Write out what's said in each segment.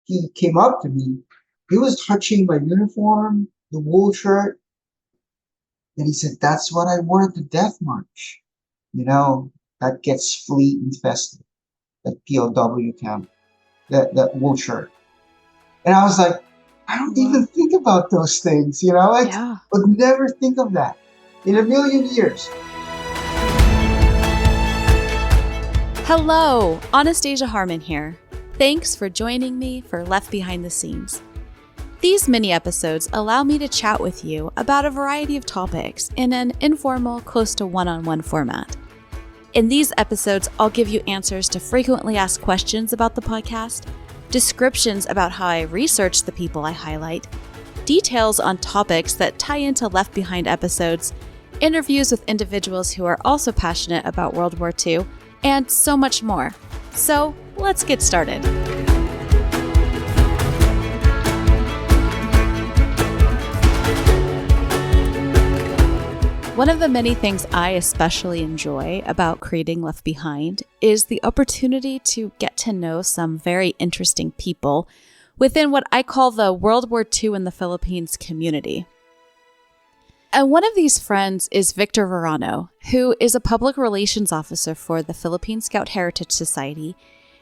he came up to me. He was touching my uniform, the wool shirt, and he said, "That's what I wore at the death march. You know, that gets flea infested, that POW camp, that wool shirt." And I was like, I don't even think about those things, you know? I would never think of that in a million years. Hello, Anastasia Harmon here. Thanks for joining me for Left Behind the Scenes. These mini episodes allow me to chat with you about a variety of topics in an informal, close to one-on-one format. In these episodes, I'll give you answers to frequently asked questions about the podcast, descriptions about how I research the people I highlight, details on topics that tie into Left Behind episodes, interviews with individuals who are also passionate about World War II, and so much more. So, let's get started. One of the many things I especially enjoy about creating Left Behind is the opportunity to get to know some very interesting people within what I call the World War II in the Philippines community. And one of these friends is Victor Verano, who is a public relations officer for the Philippine Scout Heritage Society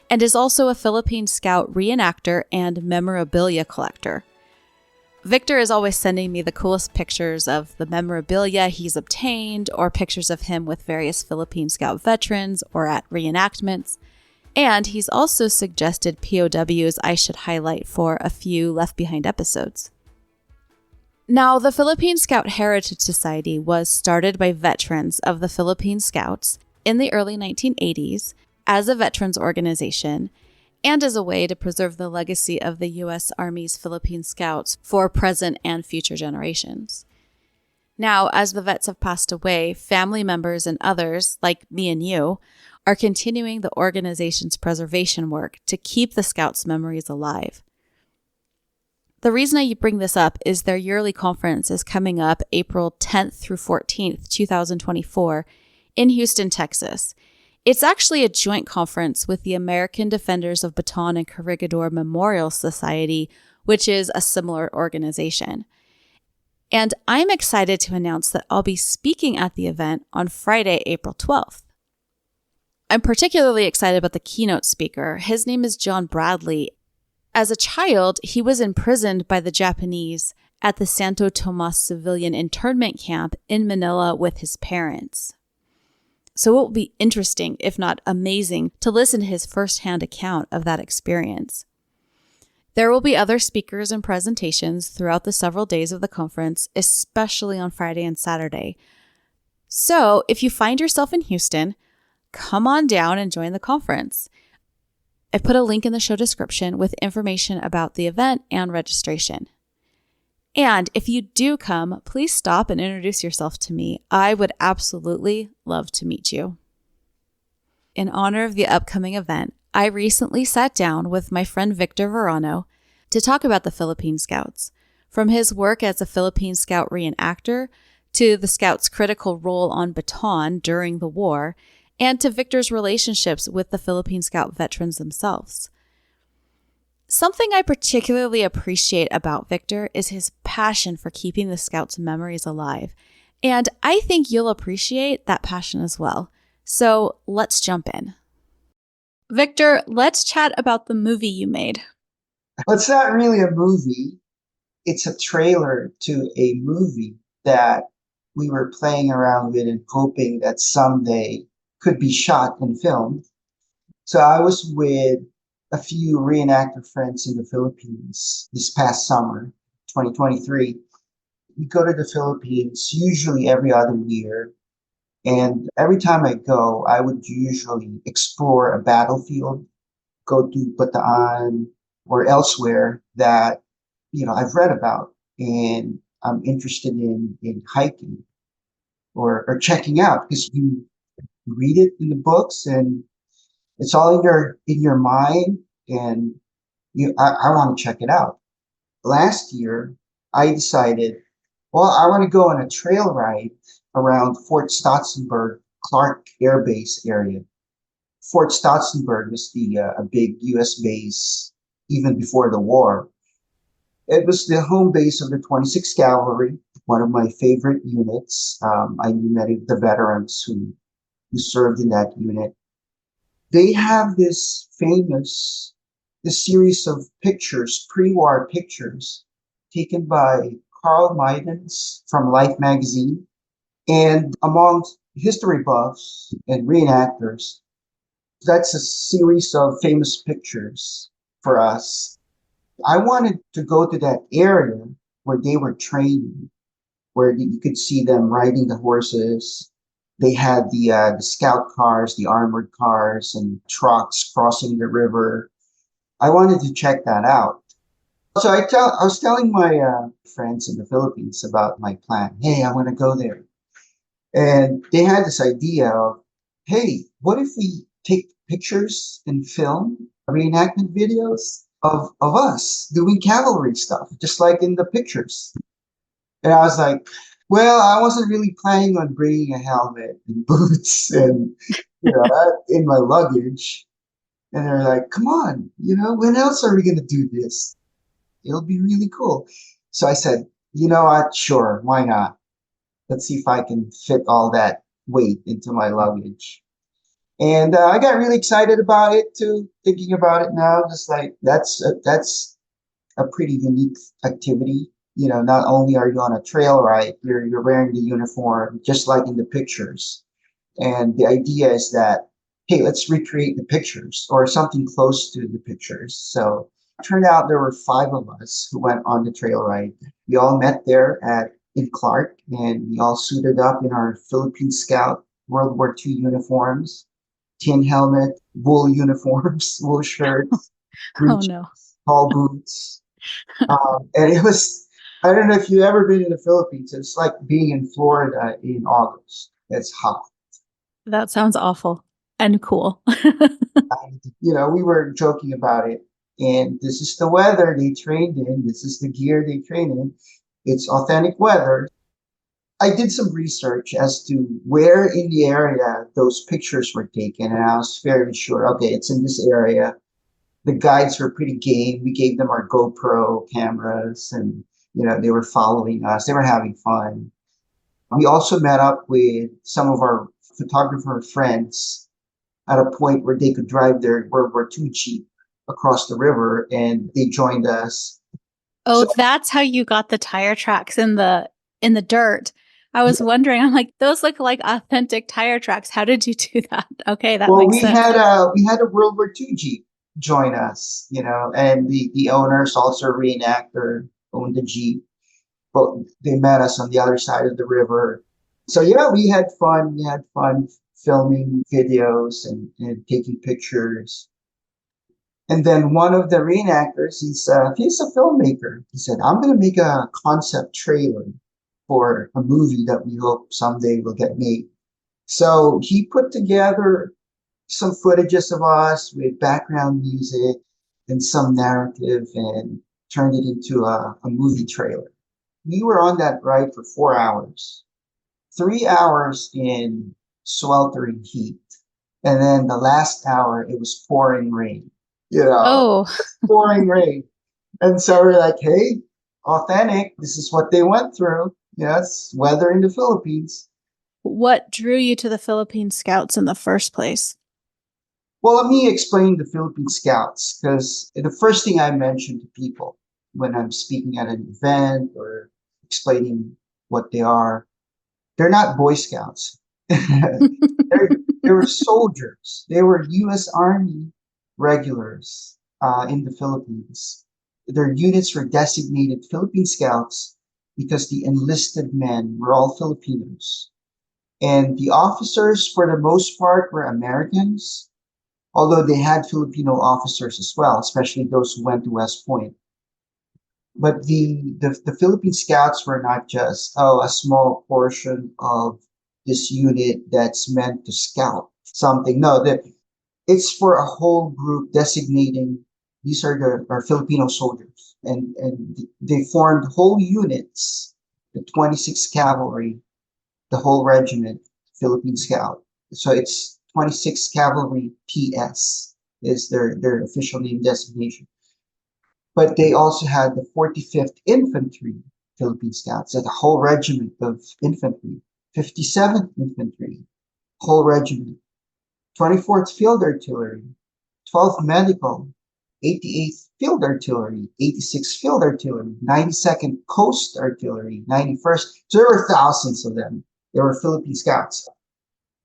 and is also a Philippine Scout reenactor and memorabilia collector. Victor is always sending me the coolest pictures of the memorabilia he's obtained or pictures of him with various Philippine Scout veterans or at reenactments. And he's also suggested POWs I should highlight for a few Left Behind episodes. Now, the Philippine Scout Heritage Society was started by veterans of the Philippine Scouts in the early 1980s as a veterans organization and as a way to preserve the legacy of the U.S. Army's Philippine Scouts for present and future generations. Now, as the vets have passed away, family members and others, like me and you, are continuing the organization's preservation work to keep the Scouts' memories alive. The reason I bring this up is their yearly conference is coming up April 10th through 14th, 2024, in Houston, Texas. It's actually a joint conference with the American Defenders of Bataan and Corregidor Memorial Society, which is a similar organization. And I'm excited to announce that I'll be speaking at the event on Friday, April 12th. I'm particularly excited about the keynote speaker. His name is John Bradley. As a child, he was imprisoned by the Japanese at the Santo Tomas civilian internment camp in Manila with his parents. So it will be interesting, if not amazing, to listen to his firsthand account of that experience. There will be other speakers and presentations throughout the several days of the conference, especially on Friday and Saturday. So if you find yourself in Houston, come on down and join the conference. I put a link in the show description with information about the event and registration. And if you do come, please stop and introduce yourself to me. I would absolutely love to meet you. In honor of the upcoming event, I recently sat down with my friend Victor Verano to talk about the Philippine Scouts, from his work as a Philippine Scout reenactor to the Scouts' critical role on Bataan during the war, and to Victor's relationships with the Philippine Scout veterans themselves. Something I particularly appreciate about Victor is his passion for keeping the Scouts' memories alive, and I think you'll appreciate that passion as well. So let's jump in. Victor, let's chat about the movie you made. Well, it's not really a movie. It's a trailer to a movie that we were playing around with and hoping that someday could be shot and filmed. So I was with a few reenactor friends in the Philippines this past summer, 2023. We go to the Philippines usually every other year. And every time I go, I would usually explore a battlefield, go to Bataan or elsewhere that, I've read about and I'm interested in hiking or checking out, because you read it in the books and it's all in your mind, and I want to check it out. Last year, I decided, well, I want to go on a trail ride around Fort Stotzenburg, Clark Air Base area. Fort Stotzenburg is a big U.S. base even before the war. It was the home base of the 26th Cavalry, one of my favorite units. I knew many of the veterans who served in that unit. They have this series of pictures, pre-war pictures, taken by Carl Maidens from Life magazine. And amongst history buffs and reenactors, that's a series of famous pictures for us. I wanted to go to that area where they were training, where you could see them riding the horses. They had the scout cars, the armored cars, and trucks crossing the river. I wanted to check that out. So I was telling my friends in the Philippines about my plan. Hey, I want to go there, and they had this idea of, hey, what if we take pictures and film reenactment videos of us doing cavalry stuff, just like in the pictures? And I was like, well, I wasn't really planning on bringing a helmet and boots and that in my luggage. And they're like, come on, when else are we gonna do this? It'll be really cool. So I said, you know what? Sure, why not? Let's see if I can fit all that weight into my luggage. And I got really excited about it too, thinking about it now, just like that's a pretty unique activity. Not only are you on a trail ride, you're wearing the uniform just like in the pictures. And the idea is that, hey, let's recreate the pictures or something close to the pictures. So it turned out there were 5 of us who went on the trail ride. We all met there at in Clark, and we all suited up in our Philippine Scout World War II uniforms, tin helmet, wool uniforms, wool shirts, Oh breeches, no. tall boots. And it was, I don't know if you've ever been in the Philippines. It's like being in Florida in August. It's hot. That sounds awful and cool. We were joking about it. And this is the weather they trained in. This is the gear they train in. It's authentic weather. I did some research as to where in the area those pictures were taken, and I was fairly sure, okay, it's in this area. The guides were pretty game. We gave them our GoPro cameras, and they were following us. They were having fun. We also met up with some of our photographer friends at a point where they could drive their World War II Jeep across the river, and they joined us. Oh, So that's how you got the tire tracks in the dirt. I was wondering, I'm like, those look like authentic tire tracks. How did you do that? Okay, that well, makes sense. we had a World War II Jeep join us, and the owners, also a reenactor, owned the Jeep, but they met us on the other side of the river. So yeah, we had fun. We had fun filming videos and taking pictures. And then one of the reenactors, he's a filmmaker. He said, I'm going to make a concept trailer for a movie that we hope someday will get made. So he put together some footages of us with background music and some narrative and turned it into a movie trailer. We were on that ride for 4 hours, 3 hours in sweltering heat. And then the last hour, it was pouring rain, you know, Oh, pouring rain. And so we're like, hey, authentic. This is what they went through. It's weather in the Philippines. what drew you to the Philippine Scouts in the first place? Well, let me explain the Philippine Scouts because the first thing I mention to people when I'm speaking at an event or explaining what they are, they're not Boy Scouts. They were soldiers. They were U.S. Army regulars in the Philippines. Their units were designated Philippine Scouts because the enlisted men were all Filipinos. And the officers, for the most part, were Americans, although they had Filipino officers as well, especially those who went to West Point. But the Philippine Scouts were not just, a small portion of this unit that's meant to scout something. No, it's for a whole group designating these are our Filipino soldiers. And they formed whole units, the 26th Cavalry, the whole regiment, Philippine Scout. So it's 26th Cavalry PS is their official name designation. But they also had the 45th Infantry Philippine Scouts, a whole regiment of infantry, 57th Infantry, whole regiment, 24th Field Artillery, 12th Medical, 88th Field Artillery, 86th Field Artillery, 92nd Coast Artillery, 91st. So there were thousands of them. There were Philippine Scouts.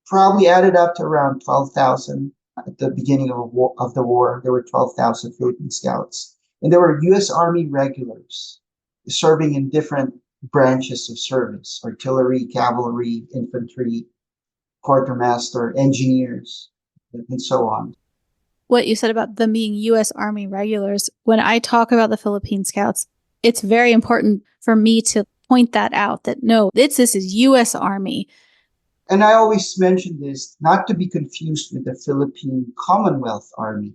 Probably added up to around 12,000 at the beginning of the war. There were 12,000 Philippine Scouts. And there were U.S. Army regulars serving in different branches of service: artillery, cavalry, infantry, quartermaster, engineers, and so on. What you said about them being U.S. Army regulars, when I talk about the Philippine Scouts, it's very important for me to point that out, that no, this is U.S. Army. And I always mention this not to be confused with the Philippine Commonwealth Army.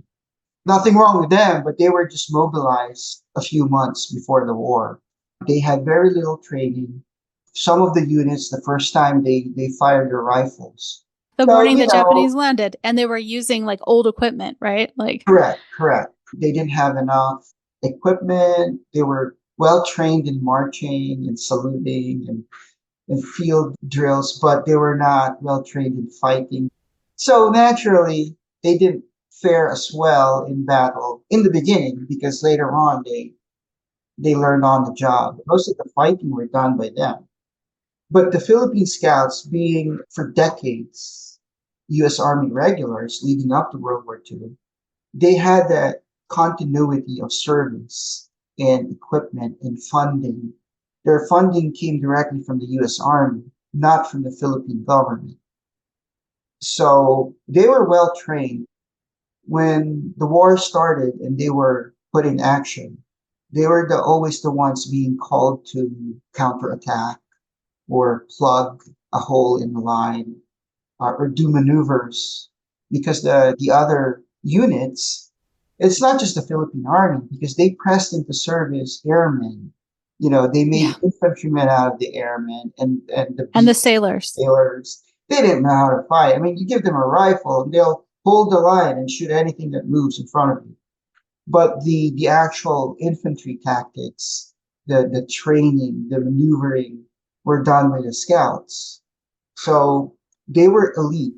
Nothing wrong with them, but they were just mobilized a few months before the war. They had very little training. Some of the units, the first time they fired their rifles. The So, morning the Japanese landed, and they were using like old equipment, right? Like correct. They didn't have enough equipment. They were well trained in marching and saluting and field drills, but they were not well trained in fighting. So naturally, they didn't fare as well in battle in the beginning, because later on they learned on the job. Most of the fighting were done by them. But the Philippine Scouts, being for decades U.S. Army regulars leading up to World War II, they had that continuity of service and equipment and funding. Their funding came directly from the U.S. Army, not from the Philippine government. So they were well trained. When the war started and they were put in action, they were always the ones being called to counterattack or plug a hole in the line, or do maneuvers, because the other units, it's not just the Philippine Army, because they pressed into service airmen. They made infantrymen out of the airmen and the sailors. They didn't know how to fight. I mean, you give them a rifle and they'll hold the line and shoot anything that moves in front of you. But the actual infantry tactics, the training, the maneuvering were done by the scouts. So they were elite.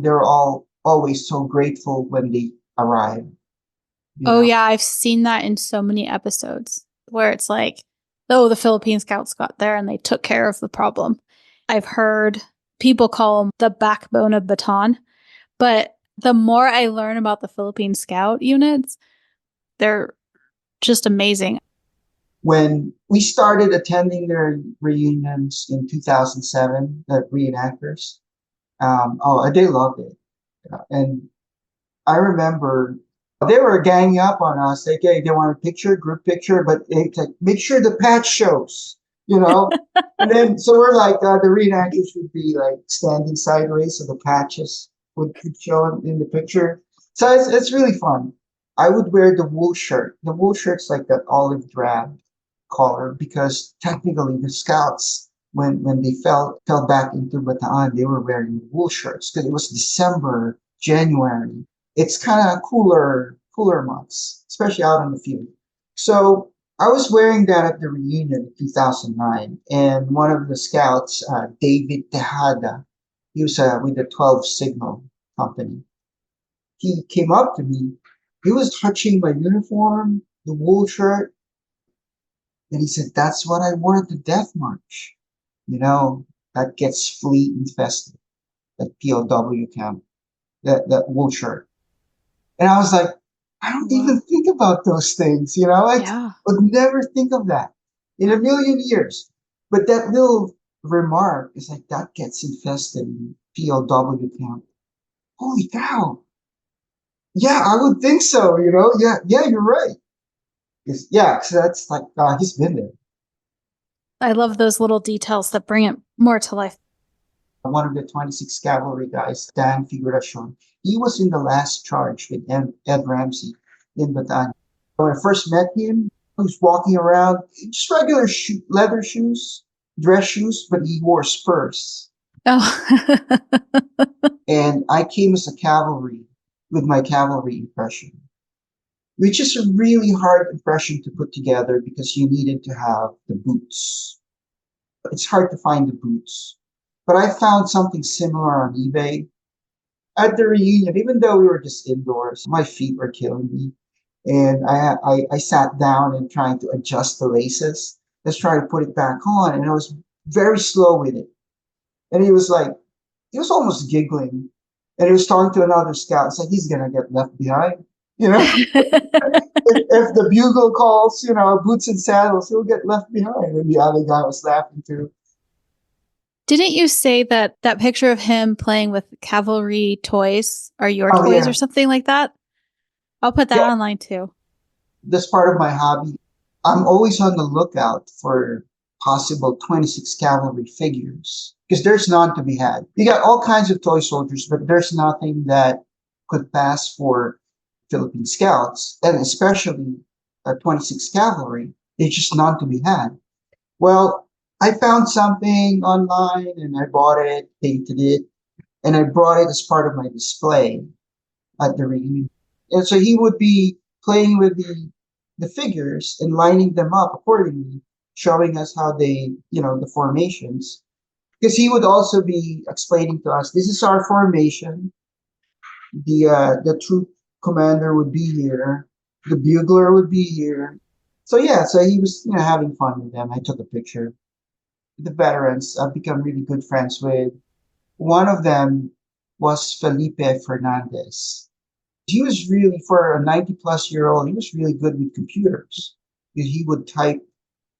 They were all always so grateful when they arrived. Yeah, I've seen that in so many episodes where it's like, oh, the Philippine Scouts got there and they took care of the problem. I've heard people call them the Backbone of Bataan, but the more I learn about the Philippine Scout units, they're just amazing. When we started attending their reunions in 2007, the reenactors, they loved it. And I remember they were ganging up on us. They want a picture, group picture, but it's like, make sure the patch shows, And then, so we're like, the reenactors would be like standing sideways, so the patches would show in the picture. So it's really fun. I would wear the wool shirt. The wool shirt's like that olive drab color, because technically the scouts, when they fell back into Bataan, they were wearing wool shirts because it was December, January. It's kind of cooler months, especially out on the field. So I was wearing that at the reunion in 2009, and one of the scouts, David Tejada, he was with the 12 Signal Company. He came up to me. He was touching my uniform, the wool shirt, and he said, "That's what I wore at the Death March. That gets flea infested, that POW camp, that wool shirt." And I was like, I don't even think about those things, I would never think of that in a million years. But that little remark is like, that gets infested in POW camp. Holy cow. Yeah, I would think so, Yeah, you're right. Because that's like, he's been there. I love those little details that bring it more to life. One of the 26th Cavalry guys, Dan Figuracion, he was in the last charge with Ed Ramsey in Bataan. When I first met him, he was walking around, just regular leather shoes, dress shoes, but he wore spurs. Oh. And I came as a cavalry with my cavalry impression. which is a really hard impression to put together because you needed to have the boots. It's hard to find the boots. But I found something similar on eBay. At the reunion, even though we were just indoors, my feet were killing me. And I sat down and trying to adjust the laces. Let's try to put it back on. And I was very slow with it. And he was almost giggling. And he was talking to another scout. It's like, he's going to get left behind. You know, if the bugle calls, boots and saddles, he'll get left behind. And the other guy was laughing too. Didn't you say that that picture of him playing with cavalry toys are your Oh, toys yeah. or something like that? I'll put that Yeah, online too. that's part of my hobby. I'm always on the lookout for possible 26th Cavalry figures because there's none to be had. You got all kinds of toy soldiers, but there's nothing that could pass for Philippine Scouts, and especially 26th Cavalry. There's just none to be had. Well, I found something online and I bought it, painted it, and I brought it as part of my display at the reunion. And so he would be playing with the figures and lining them up accordingly, showing us how they, the formations. Because he would also be explaining to us, this is our formation. The troop commander would be here. The bugler would be here. So yeah, so he was having fun with them. I took a picture. The veterans I've become really good friends with. One of them was Felipe Fernandez. He was really, for a 90 plus year old, he was really good with computers. He would type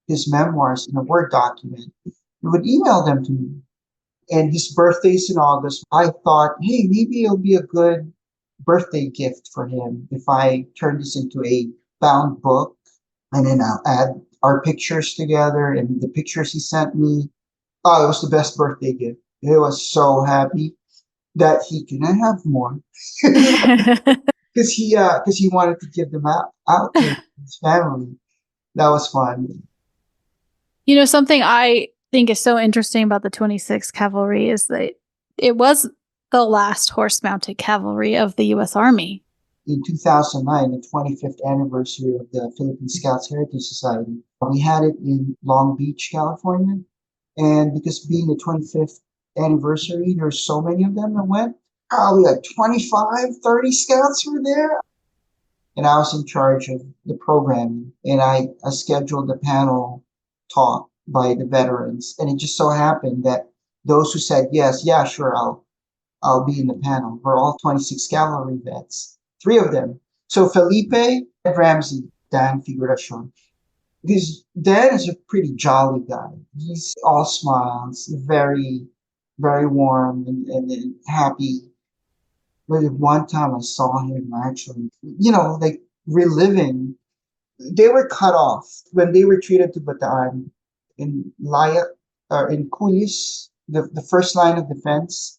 his memoirs in a Word document. He would email them to me. And his birthday's in August. I thought, hey, maybe it'll be a good birthday gift for him if I turn this into a bound book and then I'll add our pictures together and the pictures he sent me. Oh, it was the best birthday gift. He was so happy that he can I have more. Because he wanted to give them out to his family. That was fun. Something I think is so interesting about the 26th Cavalry is that it was the last horse mounted cavalry of the U.S. Army. In 2009, the 25th anniversary of the Philippine Scouts Heritage Society, we had it in Long Beach, California. And because being the 25th anniversary, there's so many of them that went. Probably like 25, 30 scouts were there. And I was in charge of the programming. And I scheduled a panel talk by the veterans. And it just so happened that those who said yes, yeah, sure, I'll be in the panel were all 26 cavalry vets. Three of them. So Felipe and Ramsey, Dan Figuracion. Because Dan is a pretty jolly guy. He's all smiles, very, very warm and happy. But one time I saw him actually, like reliving. They were cut off when they retreated to Bataan in Laya or in Kulis, the first line of defense.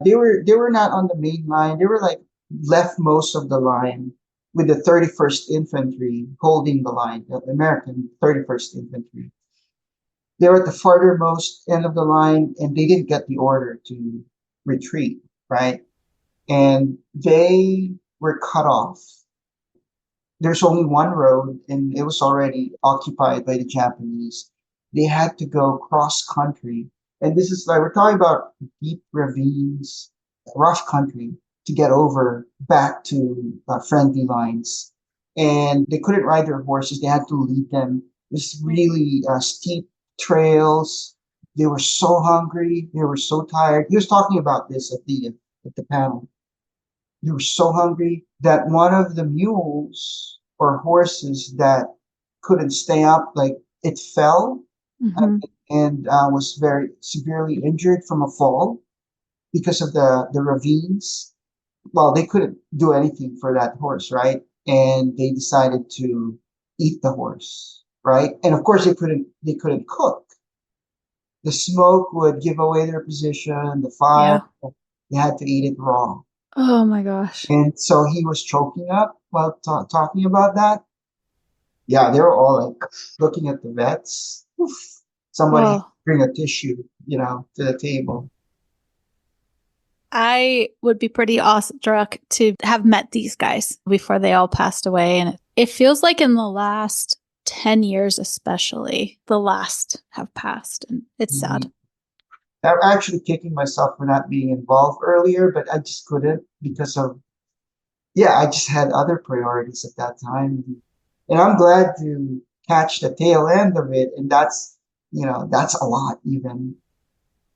They were not on the main line. They were like left most of the line with the 31st Infantry holding the line, the American 31st Infantry. They were at the farthermost end of the line and they didn't get the order to retreat, right? And they were cut off. There's only one road and it was already occupied by the Japanese. They had to go cross country. And this is like, we're talking about deep ravines, rough country to get over back to friendly lines. And they couldn't ride their horses. They had to lead them. This really steep trails. They were so hungry. They were so tired. He was talking about this at the panel. They were so hungry that one of the mules or horses that couldn't stay up, like it fell uh, Mm-hmm. and was very severely injured from a fall because of the ravines. Well, they couldn't do anything for that horse, right? And they decided to eat the horse, right? And of course they couldn't cook. The smoke would give away their position, the fire, Yeah. they had to eat it raw. Oh my gosh. And so he was choking up while talking about that. Yeah, they were all like looking at the vets. Oof. Somebody Well, bring a tissue, to the table. I would be pretty awestruck to have met these guys before they all passed away. And it feels like in the last 10 years, especially, the last have passed. And it's sad. I'm actually kicking myself for not being involved earlier, but I just couldn't because of, yeah, I just had other priorities at that time. And I'm glad to catch the tail end of it. And that's a lot even.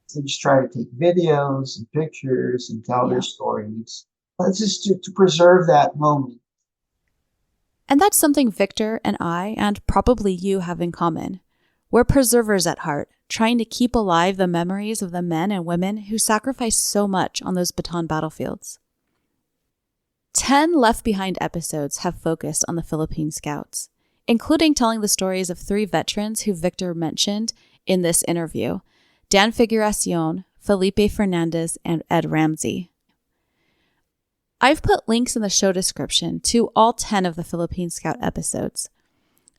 So just try to take videos and pictures and tell their stories. But just to preserve that moment. And that's something Victor and I, and probably you, have in common. We're preservers at heart, trying to keep alive the memories of the men and women who sacrificed so much on those Bataan battlefields. 10 Left Behind episodes have focused on the Philippine Scouts, including telling the stories of 3 veterans who Victor mentioned in this interview: Dan Figuracion, Felipe Fernandez, and Ed Ramsey. I've put links in the show description to all 10 of the Philippine Scout episodes.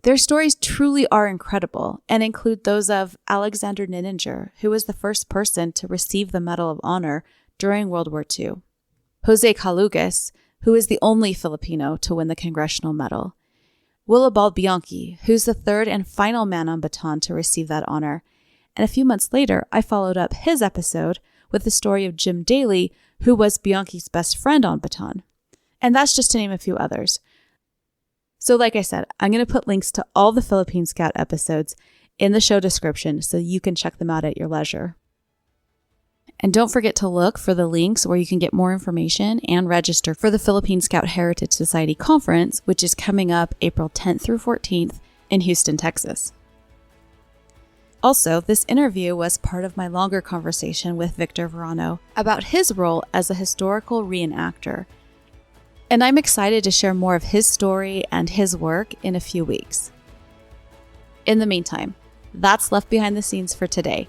Their stories truly are incredible and include those of Alexander Nininger, who was the first person to receive the Medal of Honor during World War II, Jose Calugas, who is the only Filipino to win the Congressional Medal, Willibald Bianchi, who's the third and final man on Bataan to receive that honor, and a few months later, I followed up his episode with the story of Jim Daly, who was Bianchi's best friend on Bataan. And that's just to name a few others. So like I said, I'm going to put links to all the Philippine Scout episodes in the show description so you can check them out at your leisure. And don't forget to look for the links where you can get more information and register for the Philippine Scout Heritage Society Conference, which is coming up April 10th through 14th in Houston, Texas. Also, this interview was part of my longer conversation with Victor Verano about his role as a historical reenactor. And I'm excited to share more of his story and his work in a few weeks. In the meantime, that's Left Behind the Scenes for today.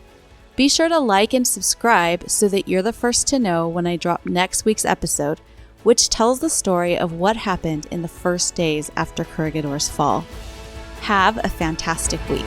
Be sure to like and subscribe so that you're the first to know when I drop next week's episode, which tells the story of what happened in the first days after Corregidor's fall. Have a fantastic week.